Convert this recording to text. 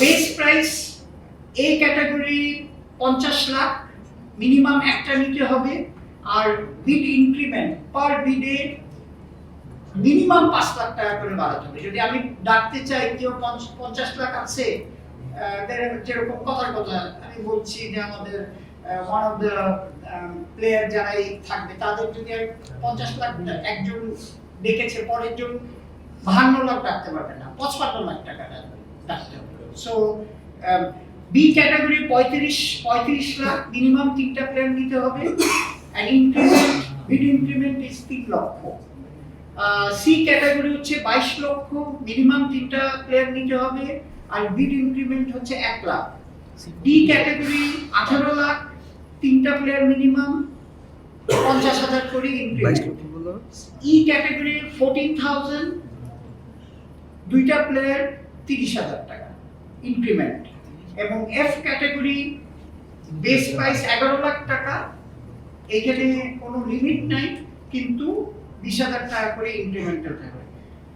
Base price A category 50 lakh, minimum একটা নিতে হবে। আর বিড ইনক্রিমেন্ট পার বিডে মিনিমাম 5 লাখ টাকা করে বাড়াতে হবে। যদি আমি ডাকতে চাই কেউ 50 লাখ আছে, যেরকম কথার কথা আমি বলছি যে আমাদের ওয়ান অফ দ্য প্লেয়ার যারাই থাকবে তাদের যদি 50 লাখ একজন ডেকেছে, পরের জন 52 লাখ ডাকতে পারবে না, 55 লাখ টাকা ডাকতে হবে। So B category 35 lakh, minimum 3টা প্লেয়ার নিতে হবে। and increment bid increment is 3 লক্ষ। সি ক্যাটাগরি হচ্ছে 22 লক্ষ, মিনিমাম 3টা প্লেয়ার নিতে হবে আর বিড ইনক্রিমেন্ট হচ্ছে 1 লাখ। ডি ক্যাটাগরি 18 লাখ, 3টা প্লেয়ার মিনিমাম 50,000 করে ইনক্রিমেন্ট। ই ক্যাটাগরি 14,000, 2টা প্লেয়ার 30,000 টাকা ইনক্রিমেন্ট। এবং F category base price 11 lakh টাকা, এখানে কোনো লিমিট নাই কিন্তু 20,000 টাকা করে ইনক্রিমেন্টাল থাকবে।